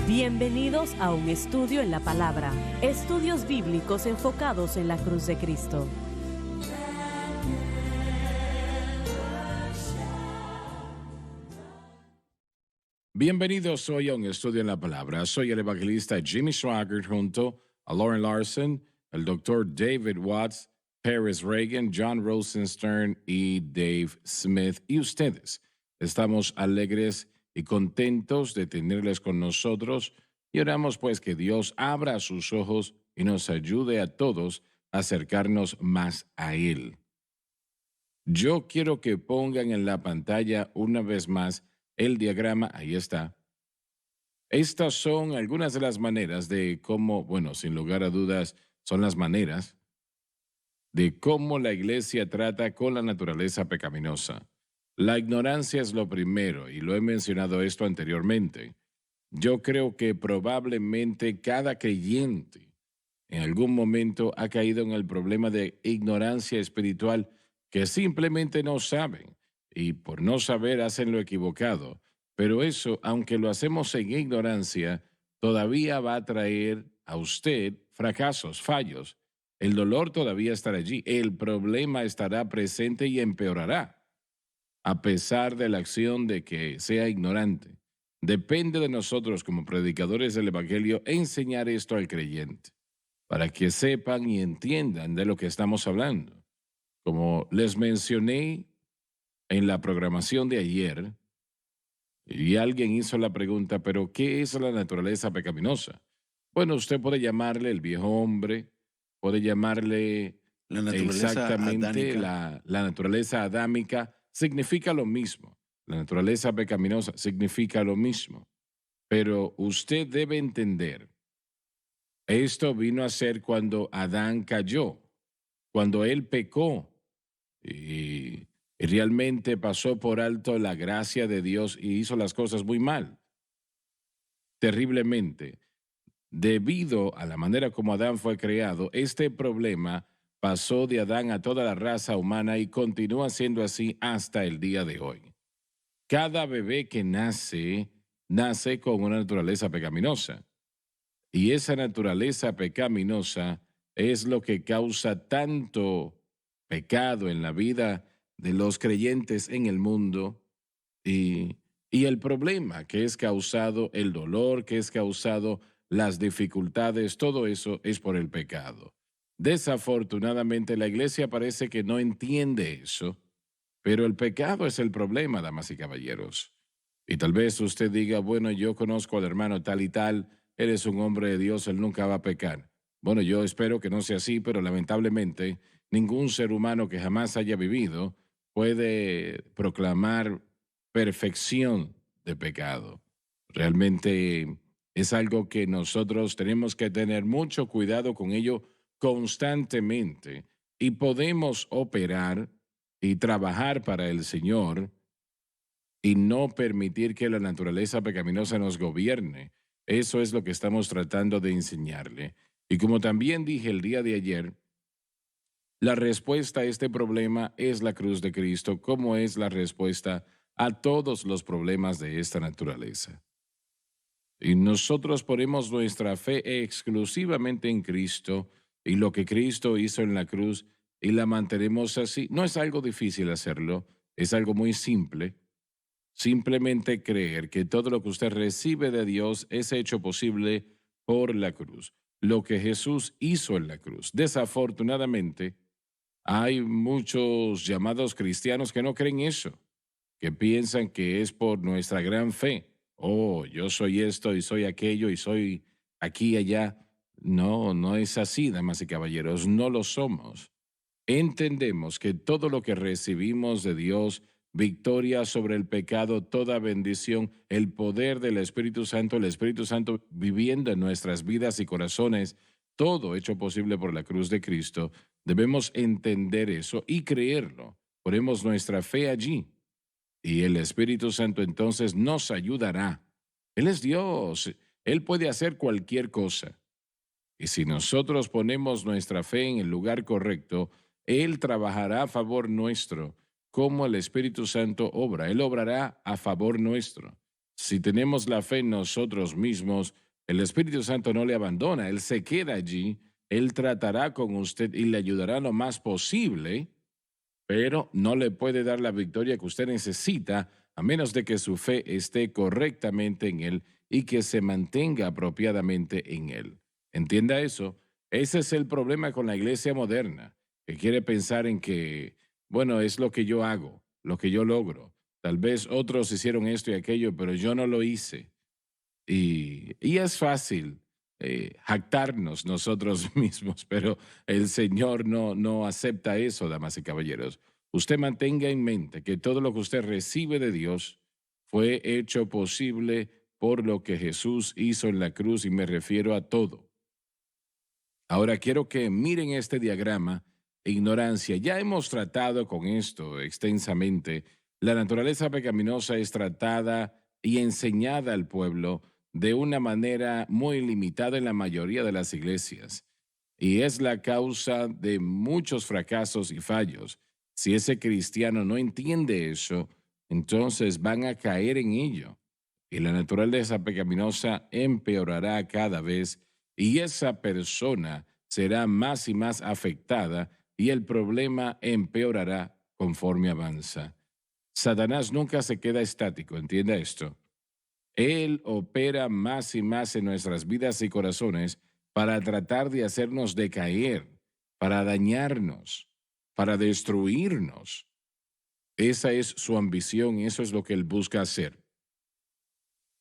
Bienvenidos a un estudio en la palabra, estudios bíblicos enfocados en la cruz de Cristo. Bienvenidos hoy a un estudio en la palabra. Soy el evangelista Jimmy Swaggart junto a Lauren Larson, el doctor David Watts, Paris Reagan, John Rosenstern y Dave Smith. Y ustedes, estamos alegres y contentos de tenerles con nosotros y oramos pues que Dios abra sus ojos y nos ayude a todos a acercarnos más a Él. Yo quiero que pongan en la pantalla una vez más el diagrama, ahí está. Estas son algunas de las maneras de cómo, bueno, sin lugar a dudas, son las maneras de cómo la iglesia trata con la naturaleza pecaminosa. La ignorancia es lo primero, y lo he mencionado esto anteriormente. Yo creo que probablemente cada creyente en algún momento ha caído en el problema de ignorancia espiritual que simplemente no saben y por no saber hacen lo equivocado. Pero eso, aunque lo hacemos en ignorancia, todavía va a traer a usted fracasos, fallos. El dolor todavía estará allí, el problema estará presente y empeorará, a pesar de la acción de que sea ignorante. Depende de nosotros como predicadores del Evangelio enseñar esto al creyente para que sepan y entiendan de lo que estamos hablando. Como les mencioné en la programación de ayer, y alguien hizo la pregunta, pero ¿qué es la naturaleza pecaminosa? Bueno, usted puede llamarle el viejo hombre, puede llamarle La naturaleza exactamente adánica. la naturaleza adámica, significa lo mismo. La naturaleza pecaminosa significa lo mismo. Pero usted debe entender, esto vino a ser cuando Adán cayó, cuando él pecó y realmente pasó por alto la gracia de Dios y hizo las cosas muy mal, terriblemente. Debido a la manera como Adán fue creado, este problema pasó de Adán a toda la raza humana y continúa siendo así hasta el día de hoy. Cada bebé que nace, nace con una naturaleza pecaminosa. Y esa naturaleza pecaminosa es lo que causa tanto pecado en la vida de los creyentes en el mundo y, y el problema que es causado, el dolor que es causado, las dificultades, todo eso es por el pecado. Desafortunadamente la iglesia parece que no entiende eso, pero el pecado es el problema, damas y caballeros. Y tal vez usted diga, bueno, yo conozco al hermano tal y tal, él es un hombre de Dios, él nunca va a pecar. Bueno, yo espero que no sea así, pero lamentablemente ningún ser humano que jamás haya vivido puede proclamar perfección de pecado. Realmente es algo que nosotros tenemos que tener mucho cuidado con ello constantemente y podemos operar y trabajar para el Señor y no permitir que la naturaleza pecaminosa nos gobierne. Eso es lo que estamos tratando de enseñarle. Y como también dije el día de ayer, la respuesta a este problema es la cruz de Cristo, como es la respuesta a todos los problemas de esta naturaleza. Y nosotros ponemos nuestra fe exclusivamente en Cristo y lo que Cristo hizo en la cruz y la mantenemos así. No es algo difícil hacerlo, es algo muy simple. Simplemente creer que todo lo que usted recibe de Dios es hecho posible por la cruz, lo que Jesús hizo en la cruz. Desafortunadamente, hay muchos llamados cristianos que no creen eso, que piensan que es por nuestra gran fe. Oh, yo soy esto y soy aquello y soy aquí y allá. No, no es así, damas y caballeros, no lo somos. Entendemos que todo lo que recibimos de Dios, victoria sobre el pecado, toda bendición, el poder del Espíritu Santo, el Espíritu Santo viviendo en nuestras vidas y corazones, todo hecho posible por la cruz de Cristo, debemos entender eso y creerlo. Ponemos nuestra fe allí y el Espíritu Santo entonces nos ayudará. Él es Dios, Él puede hacer cualquier cosa. Y si nosotros ponemos nuestra fe en el lugar correcto, Él trabajará a favor nuestro, como el Espíritu Santo obra. Él obrará a favor nuestro. Si tenemos la fe en nosotros mismos, el Espíritu Santo no le abandona, Él se queda allí, Él tratará con usted y le ayudará lo más posible, pero no le puede dar la victoria que usted necesita a menos de que su fe esté correctamente en Él y que se mantenga apropiadamente en Él. ¿Entienda eso? Ese es el problema con la iglesia moderna, que quiere pensar en que, bueno, es lo que yo hago, lo que yo logro. Tal vez otros hicieron esto y aquello, pero yo no lo hice. Y es fácil jactarnos nosotros mismos, pero el Señor no acepta eso, damas y caballeros. Usted mantenga en mente que todo lo que usted recibe de Dios fue hecho posible por lo que Jesús hizo en la cruz y me refiero a todo. Ahora quiero que miren este diagrama. Ignorancia. Ya hemos tratado con esto extensamente. La naturaleza pecaminosa es tratada y enseñada al pueblo de una manera muy limitada en la mayoría de las iglesias. Y es la causa de muchos fracasos y fallos. Si ese cristiano no entiende eso, entonces van a caer en ello. Y la naturaleza pecaminosa empeorará cada vez y esa persona será más y más afectada y el problema empeorará conforme avanza. Satanás nunca se queda estático, entienda esto. Él opera más y más en nuestras vidas y corazones para tratar de hacernos decaer, para dañarnos, para destruirnos. Esa es su ambición y eso es lo que él busca hacer.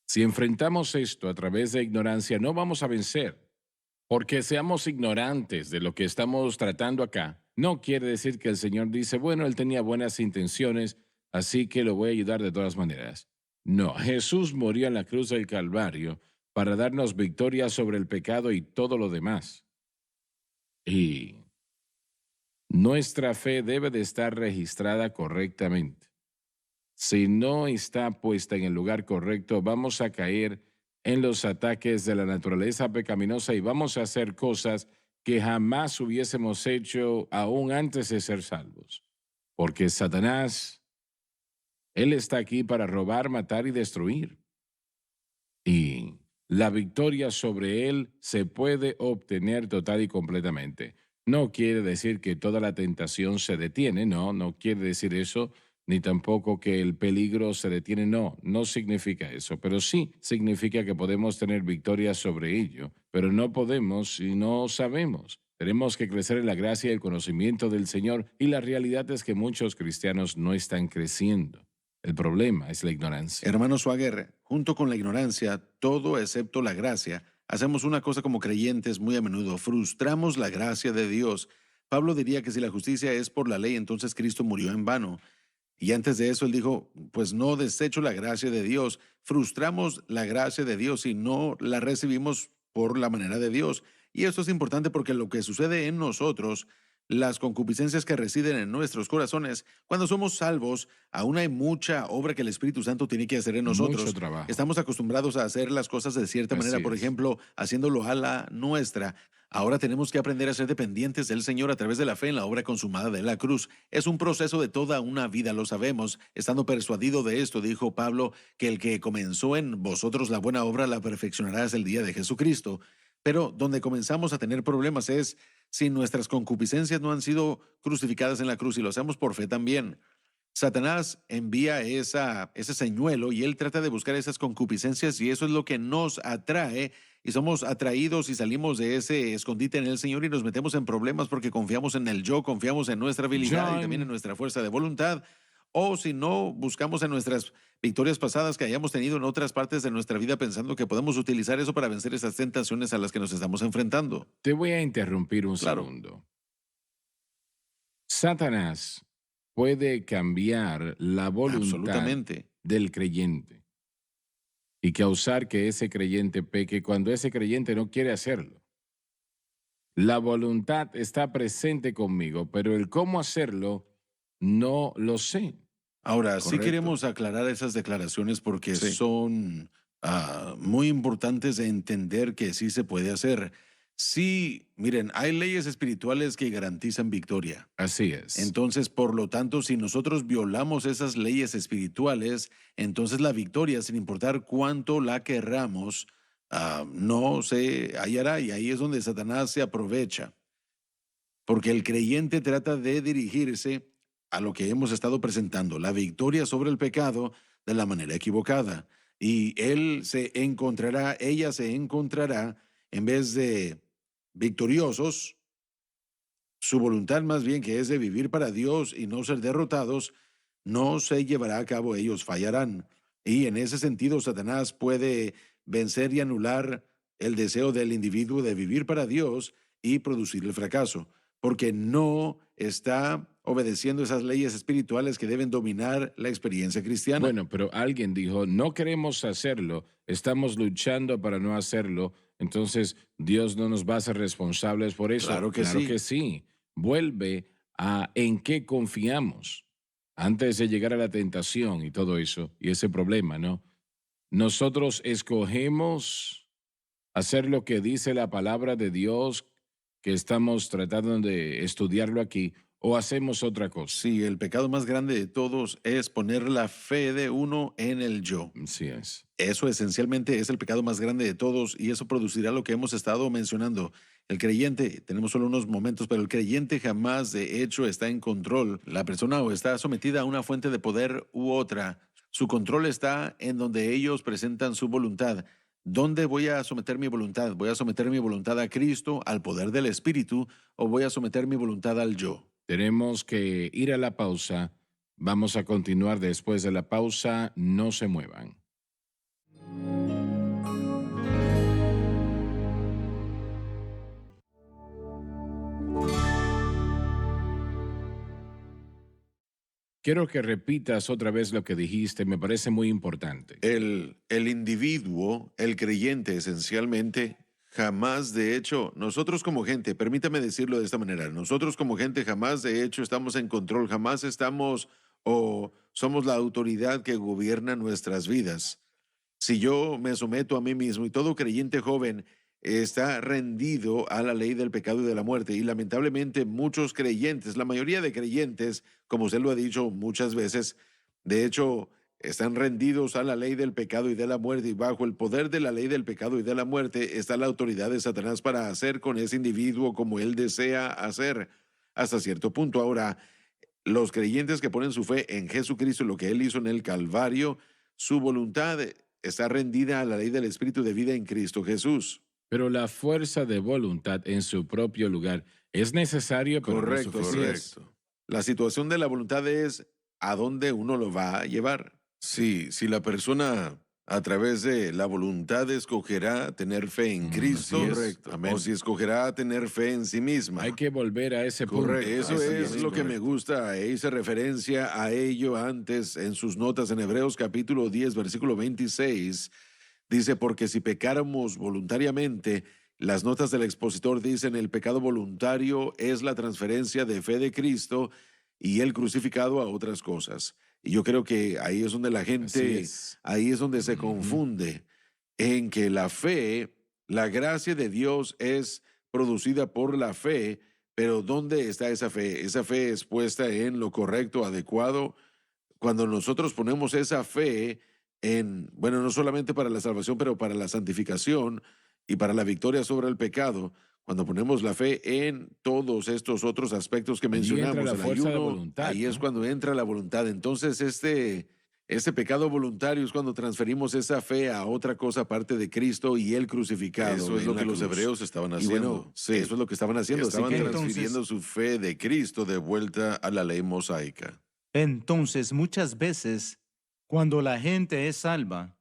Si enfrentamos esto a través de ignorancia, no vamos a vencer. Porque seamos ignorantes de lo que estamos tratando acá, no quiere decir que el Señor dice, bueno, él tenía buenas intenciones, así que lo voy a ayudar de todas maneras. No, Jesús murió en la cruz del Calvario para darnos victoria sobre el pecado y todo lo demás. Y nuestra fe debe de estar registrada correctamente. Si no está puesta en el lugar correcto, vamos a caer en los ataques de la naturaleza pecaminosa y vamos a hacer cosas que jamás hubiésemos hecho aún antes de ser salvos. Porque Satanás, él está aquí para robar, matar y destruir. Y la victoria sobre él se puede obtener total y completamente. No quiere decir que toda la tentación se detiene, no quiere decir eso, ni tampoco que el peligro se detiene, no significa eso, pero sí significa que podemos tener victoria sobre ello, pero no podemos y no sabemos. Tenemos que crecer en la gracia y el conocimiento del Señor y la realidad es que muchos cristianos no están creciendo. El problema es la ignorancia. Hermano Swagger, junto con la ignorancia, todo excepto la gracia, hacemos una cosa como creyentes muy a menudo, frustramos la gracia de Dios. Pablo diría que si la justicia es por la ley, entonces Cristo murió en vano. Y antes de eso él dijo, pues no desecho la gracia de Dios, frustramos la gracia de Dios y no la recibimos por la manera de Dios. Y esto es importante porque lo que sucede en nosotros, las concupiscencias que residen en nuestros corazones, cuando somos salvos, aún hay mucha obra que el Espíritu Santo tiene que hacer en Mucho nosotros. trabajo. Estamos acostumbrados a hacer las cosas de cierta manera, Así por es. ejemplo, haciéndolo a la nuestra. Ahora tenemos que aprender a ser dependientes del Señor a través de la fe en la obra consumada de la cruz. Es un proceso de toda una vida, lo sabemos. Estando persuadido de esto, dijo Pablo, que el que comenzó en vosotros la buena obra la perfeccionará hasta el día de Jesucristo. Pero donde comenzamos a tener problemas es si nuestras concupiscencias no han sido crucificadas en la cruz y lo hacemos por fe también. Satanás envía ese señuelo y él trata de buscar esas concupiscencias y eso es lo que nos atrae y somos atraídos y salimos de ese escondite en el Señor y nos metemos en problemas porque confiamos en el yo, confiamos en nuestra habilidad y también en John, nuestra fuerza de voluntad. O si no, buscamos en nuestras victorias pasadas que hayamos tenido en otras partes de nuestra vida pensando que podemos utilizar eso para vencer esas tentaciones a las que nos estamos enfrentando. te voy a interrumpir un Claro, segundo. Satanás puede cambiar la voluntad absolutamente. del creyente y causar que ese creyente peque cuando ese creyente no quiere hacerlo. La voluntad está presente conmigo, pero el cómo hacerlo no lo sé. Ahora, sí ¿Correcto? queremos aclarar esas declaraciones porque Sí. son muy importantes de entender que sí se puede hacer. Sí, miren, hay leyes espirituales que garantizan victoria. Así es. Entonces, por lo tanto, si nosotros violamos esas leyes espirituales, entonces la victoria, sin importar cuánto la querramos, no se hallará. Y ahí es donde Satanás se aprovecha. Porque el creyente trata de dirigirse a lo que hemos estado presentando, la victoria sobre el pecado de la manera equivocada. Y él se encontrará, ella se encontrará, en vez de victoriosos, su voluntad más bien que es de vivir para Dios y no ser derrotados, no se llevará a cabo, ellos fallarán. Y en ese sentido, Satanás puede vencer y anular el deseo del individuo de vivir para Dios y producir el fracaso, porque no está obedeciendo esas leyes espirituales que deben dominar la experiencia cristiana. Bueno, pero alguien dijo, no queremos hacerlo, estamos luchando para no hacerlo, entonces Dios no nos va a hacer responsables por eso. Claro que Claro sí. que sí. Vuelve a en qué confiamos antes de llegar a la tentación y todo eso, y ese problema, ¿no? Nosotros escogemos hacer lo que dice la palabra de Dios, que estamos tratando de estudiarlo aquí, o hacemos otra cosa. Sí, el pecado más grande de todos es poner la fe de uno en el yo. Así es. Eso esencialmente es el pecado más grande de todos y eso producirá lo que hemos estado mencionando. El creyente, tenemos solo unos momentos, pero el creyente jamás de hecho está en control. La persona o está sometida a una fuente de poder u otra. Su control está en donde ellos presentan su voluntad. ¿Dónde voy a someter mi voluntad? ¿Voy a someter mi voluntad a Cristo, al poder del Espíritu, o voy a someter mi voluntad al yo? Tenemos que ir a la pausa. Vamos a continuar después de la pausa. No se muevan. Quiero que repitas otra vez lo que dijiste. Me parece muy importante. El individuo, el creyente esencialmente, jamás de hecho, nosotros como gente, permítame decirlo de esta manera, nosotros como gente jamás de hecho estamos en control, jamás estamos o somos la autoridad que gobierna nuestras vidas. Si yo me someto a mí mismo y todo creyente joven está rendido a la ley del pecado y de la muerte, y lamentablemente muchos creyentes, la mayoría de creyentes, como usted lo ha dicho muchas veces, de hecho, están rendidos a la ley del pecado y de la muerte, y bajo el poder de la ley del pecado y de la muerte está la autoridad de Satanás para hacer con ese individuo como él desea hacer hasta cierto punto. Ahora, los creyentes que ponen su fe en Jesucristo, lo que Él hizo en el Calvario, su voluntad está rendida a la ley del Espíritu de vida en Cristo Jesús. Pero la fuerza de voluntad en su propio lugar es necesaria, pero no Correcto, suficiente. correcto. La situación de la voluntad es a dónde uno lo va a llevar. Sí, si la persona a través de la voluntad escogerá tener fe en Cristo, así es. correcto, o si escogerá tener fe en sí misma. Hay que volver a ese punto. Correcto, eso Así es lo que me gusta. Hice referencia a ello antes en sus notas en Hebreos capítulo 10, versículo 26. Dice, porque si pecáramos voluntariamente, las notas del expositor dicen, el pecado voluntario es la transferencia de fe de Cristo y el crucificado a otras cosas. Y yo creo que ahí es donde la Así gente, es. ahí es donde se Ujú. confunde en que la fe, la gracia de Dios es producida por la fe, pero ¿dónde está esa fe? Esa fe es puesta en lo correcto, adecuado. Cuando nosotros ponemos esa fe en, bueno, no solamente para la salvación, pero para la santificación y para la victoria sobre el pecado, cuando ponemos la fe en todos estos otros aspectos que Allí entra mencionamos, la el fuerza de ayuno, voluntad, ahí es ¿no? cuando entra la voluntad. Entonces, este pecado voluntario es cuando transferimos esa fe a otra cosa aparte de Cristo y el crucificado. Eso es en lo la que los cruz. hebreos estaban Y haciendo. bueno, eso es lo que estaban haciendo. así Estaban que- transfiriendo su fe de Cristo de vuelta a la ley mosaica. Entonces, muchas veces, cuando la gente es salva,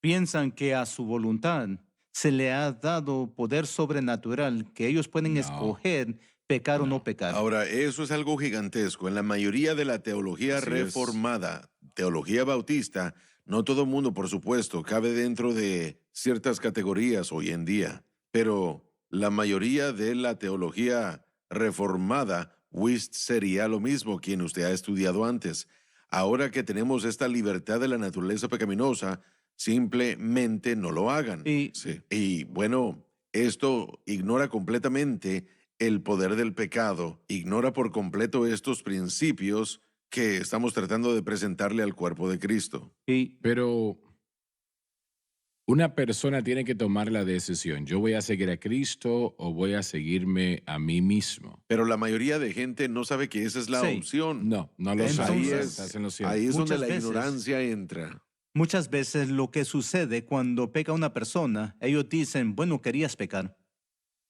piensan que a su voluntad se le ha dado poder sobrenatural que ellos pueden No. escoger pecar o no pecar. Ahora, eso es algo gigantesco. En la mayoría de la teología Así es. reformada, teología bautista, no todo el mundo, por supuesto, cabe dentro de ciertas categorías hoy en día, pero la mayoría de la teología reformada, WIST sería lo mismo, quien usted ha estudiado antes. Ahora que tenemos esta libertad de la naturaleza pecaminosa, simplemente no lo hagan. Y Sí. Y bueno, Esto ignora completamente el poder del pecado, ignora por completo estos principios que estamos tratando de presentarle al cuerpo de Cristo. Y Pero una persona tiene que tomar la decisión. ¿Yo voy a seguir a Cristo o voy a seguirme a mí mismo? Pero la mayoría de gente no sabe que esa es la Sí. opción. No lo sabe. Ahí Entonces, Estás es, en lo cierto. ahí es donde Muchas la veces- ignorancia entra. muchas veces lo que sucede cuando peca una persona, ellos dicen, bueno, querías pecar.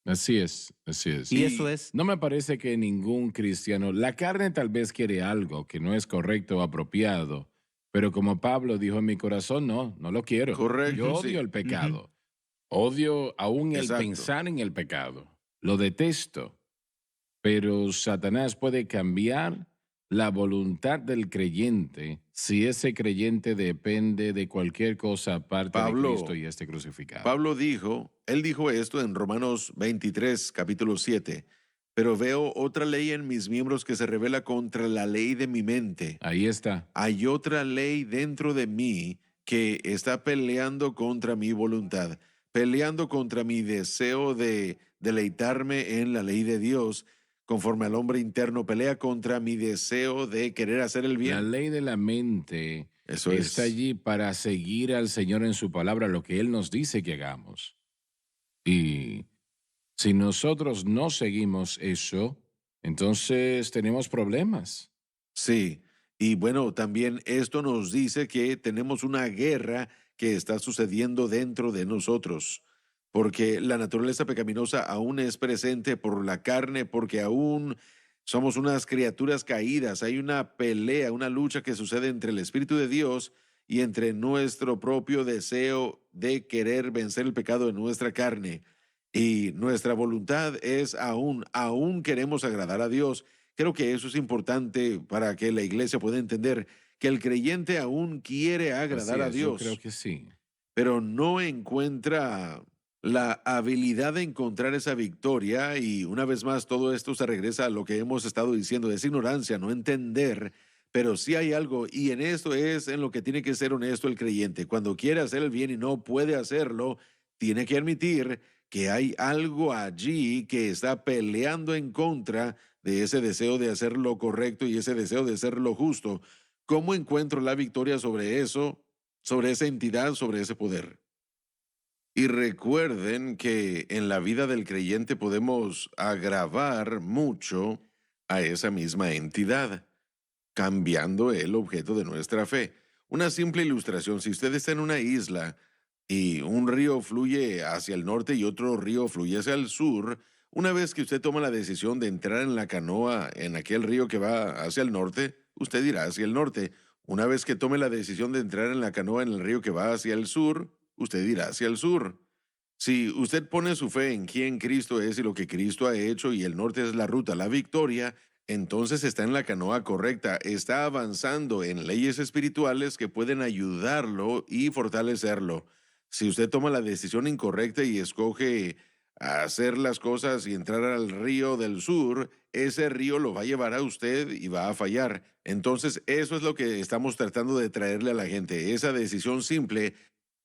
Así es, así es. Y eso es, No me parece que ningún cristiano, la carne tal vez quiere algo que no es correcto o apropiado, pero como Pablo dijo en mi corazón, no lo quiero. Correcto, Yo sí. odio el pecado. Odio aún el Exacto. pensar en el pecado. Lo detesto. Pero Satanás puede cambiar la voluntad del creyente si ese creyente depende de cualquier cosa aparte de Pablo- Cristo y este crucificado. Pablo él dijo esto en Romanos 23, capítulo 7. Pero veo otra ley en mis miembros que se revela contra la ley de mi mente. Ahí está. Hay otra ley dentro de mí que está peleando contra mi voluntad, peleando contra mi deseo de deleitarme en la ley de Dios, conforme al hombre interno, pelea contra mi deseo de querer hacer el La bien. ley de la mente Eso está es. allí para seguir al Señor en su palabra, lo que Él nos dice que hagamos. Y si nosotros no seguimos eso, entonces tenemos problemas. Sí, y bueno, también esto nos dice que tenemos una guerra que está sucediendo dentro de nosotros, porque la naturaleza pecaminosa aún es presente por la carne, porque aún somos unas criaturas caídas, hay una pelea, una lucha que sucede entre el Espíritu de Dios y entre nuestro propio deseo de querer vencer el pecado en nuestra carne. Y nuestra voluntad es aún queremos agradar a Dios. Creo que eso es importante para que la iglesia pueda entender que el creyente aún quiere agradar Así a es, yo Dios, creo que sí. pero no encuentra la habilidad de encontrar esa victoria. Y una vez más, todo esto se regresa a lo que hemos estado diciendo, es ignorancia, no entender. Pero sí hay algo, y en esto es en lo que tiene que ser honesto el creyente. Cuando quiere hacer el bien y no puede hacerlo, tiene que admitir que hay algo allí que está peleando en contra de ese deseo de hacer lo correcto y ese deseo de hacer lo justo. ¿Cómo encuentro la victoria sobre eso, sobre esa entidad, sobre ese poder? Y recuerden que en la vida del creyente podemos agravar mucho a esa misma entidad, cambiando el objeto de nuestra fe. Una simple ilustración: si usted está en una isla y un río fluye hacia el norte y otro río fluye hacia el sur, una vez que usted toma la decisión de entrar en la canoa en aquel río que va hacia el norte, usted irá hacia el norte. Una vez que tome la decisión de entrar en la canoa en el río que va hacia el sur, usted irá hacia el sur. Si usted pone su fe en quién Cristo es y lo que Cristo ha hecho y el norte es la ruta a la victoria, entonces está en la canoa correcta, está avanzando en leyes espirituales que pueden ayudarlo y fortalecerlo. Si usted toma la decisión incorrecta y escoge hacer las cosas y entrar al río del sur, ese río lo va a llevar a usted y va a fallar. Entonces, eso es lo que estamos tratando de traerle a la gente. Esa decisión simple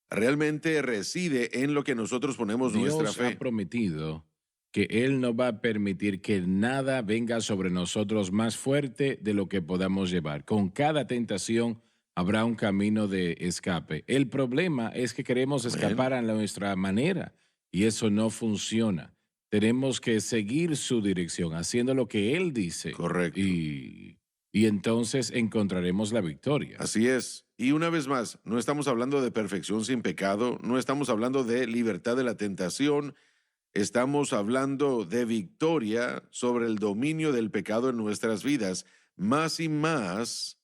realmente reside en lo que nosotros ponemos nuestra Dios fe. ha prometido que Él no va a permitir que nada venga sobre nosotros más fuerte de lo que podamos llevar. Con cada tentación habrá un camino de escape. El problema es que queremos Amén. escapar a nuestra manera y eso no funciona. Tenemos que seguir su dirección, haciendo lo que Él dice. Correcto. Y entonces encontraremos la victoria. Así es. Y una vez más, no estamos hablando de perfección sin pecado, no estamos hablando de libertad de la tentación, estamos hablando de victoria sobre el dominio del pecado en nuestras vidas. Más y más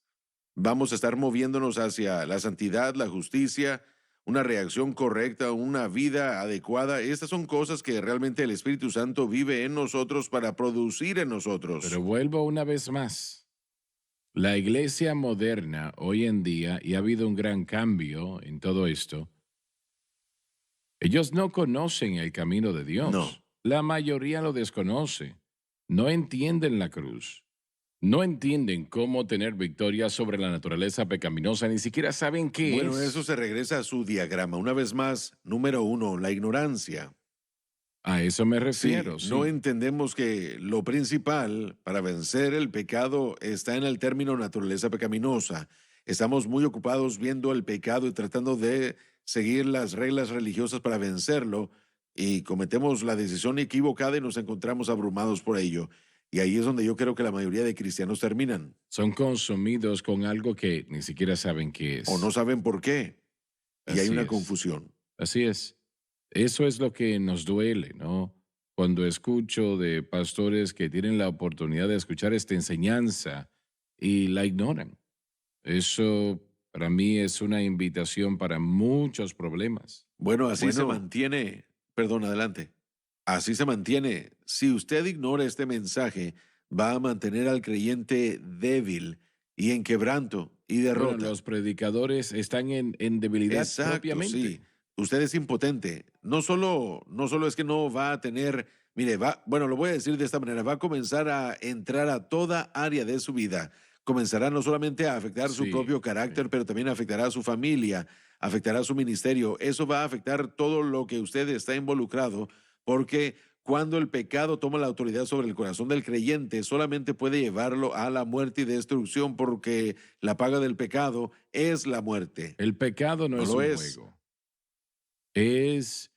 vamos a estar moviéndonos hacia la santidad, la justicia, una reacción correcta, una vida adecuada. Estas son cosas que realmente el Espíritu Santo vive en nosotros para producir en nosotros. Pero vuelvo una vez más. La iglesia moderna hoy en día, y ha habido un gran cambio en todo esto, ellos no conocen el camino de Dios. No. La mayoría lo desconoce. No entienden la cruz. No entienden cómo tener victoria sobre la naturaleza pecaminosa. Ni siquiera saben qué Bueno, es. eso se regresa a su diagrama. Una vez más, número 1, la ignorancia. A eso me Sí, refiero, no sí. entendemos que lo principal para vencer el pecado está en el término naturaleza pecaminosa. Estamos muy ocupados viendo el pecado y tratando de seguir las reglas religiosas para vencerlo y cometemos la decisión equivocada y nos encontramos abrumados por ello. Y ahí es donde yo creo que la mayoría de cristianos terminan Son consumidos con algo que ni siquiera saben qué o no es. saben por qué y hay Así una es. confusión. Así es. Eso es lo que nos duele, ¿no? Cuando escucho de pastores que tienen la oportunidad de escuchar esta enseñanza y la ignoran. Eso para mí es una invitación para muchos problemas. Bueno, así se Bueno, mantiene. Perdón, adelante. Así se mantiene. Si usted ignora este mensaje, va a mantener al creyente débil y en quebranto y bueno, derrota. los predicadores están en debilidad Exacto, sí. propiamente. Usted es impotente. No solo es que no va a tener, mire, bueno, lo voy a decir de esta manera, va a comenzar a entrar a toda área de su vida. Comenzará no solamente a afectar su Sí, propio sí. carácter, pero también afectará a su familia, afectará a su ministerio. Eso va a afectar todo lo que usted está involucrado, porque cuando el pecado toma la autoridad sobre el corazón del creyente, solamente puede llevarlo a la muerte y destrucción, porque la paga del pecado es la muerte. El pecado no No es lo un es. juego. Es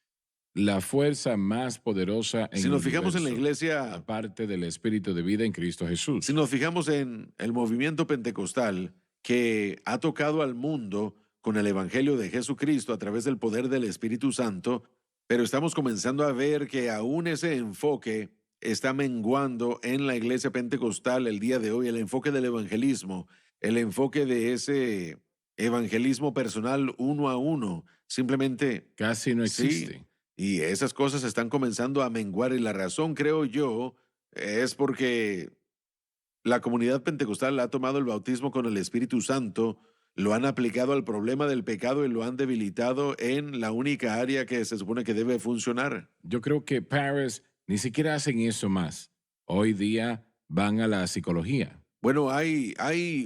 la fuerza más poderosa en Si el nos fijamos en la universo, iglesia, aparte del Espíritu de vida en Cristo si Jesús. nos fijamos en el movimiento pentecostal que ha tocado al mundo con el Evangelio de Jesucristo a través del poder del Espíritu Santo, pero estamos comenzando a ver que aún ese enfoque está menguando en la iglesia pentecostal el día de hoy, el enfoque del evangelismo, el enfoque de ese evangelismo personal uno a uno, simplemente Casi no sí, existe. y esas cosas están comenzando a menguar y la razón, creo yo, es porque la comunidad pentecostal ha tomado el bautismo con el Espíritu Santo, lo han aplicado al problema del pecado y lo han debilitado en la única área que se supone que debe funcionar. Yo creo que Paris ni siquiera hacen eso más. Hoy día van a la psicología. Bueno, hay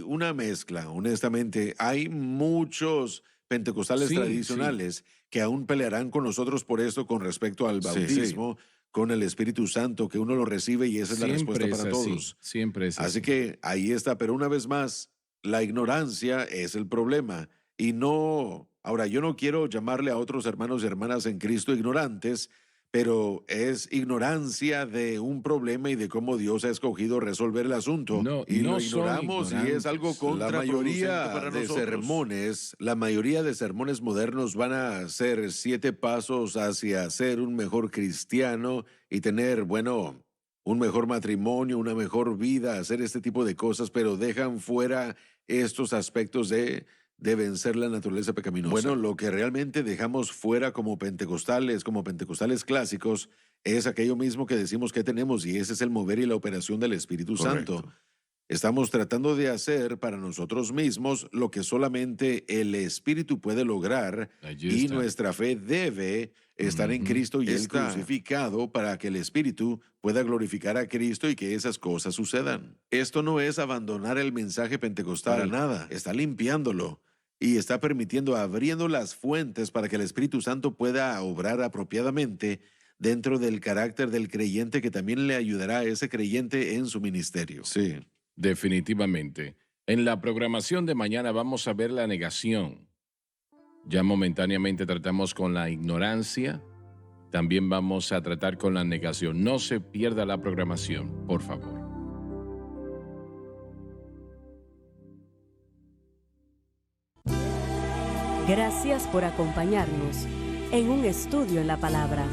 una mezcla, honestamente. Hay muchos pentecostales Sí, sí. tradicionales que aún pelearán con nosotros por esto con respecto al Sí, sí. bautismo con el Espíritu Santo, que uno lo recibe y esa es la respuesta Siempre es para así. todos. Siempre es Así así. que ahí está, pero una vez más, la ignorancia es el problema. Y no, ahora yo no quiero llamarle a otros hermanos y hermanas en Cristo ignorantes, pero es ignorancia de un problema y de cómo Dios ha escogido resolver el asunto. No, Y lo no son ignoramos y es algo ignorantes. contraproducente para nosotros. La mayoría de sermones modernos van a ser 7 pasos hacia ser un mejor cristiano y tener, bueno, un mejor matrimonio, una mejor vida, hacer este tipo de cosas, pero dejan fuera estos aspectos de vencer la naturaleza pecaminosa. Bueno, lo que realmente dejamos fuera como pentecostales clásicos, es aquello mismo que decimos que tenemos y ese es el mover y la operación del Espíritu Santo. Correcto. Estamos tratando de hacer para nosotros mismos lo que solamente el Espíritu puede lograr Allí y está. nuestra fe debe estar en Ujú. Cristo y Él Está. crucificado para que el Espíritu pueda glorificar a Cristo y que esas cosas sucedan. Esto no es abandonar el mensaje pentecostal. Para nada. Está limpiándolo y está permitiendo, abriendo las fuentes para que el Espíritu Santo pueda obrar apropiadamente dentro del carácter del creyente, que también le ayudará a ese creyente en su ministerio. Sí. Definitivamente. En la programación de mañana vamos a ver la negación. Ya momentáneamente tratamos con la ignorancia. También vamos a tratar con la negación. No se pierda la programación, por favor. Gracias por acompañarnos en un estudio en la palabra.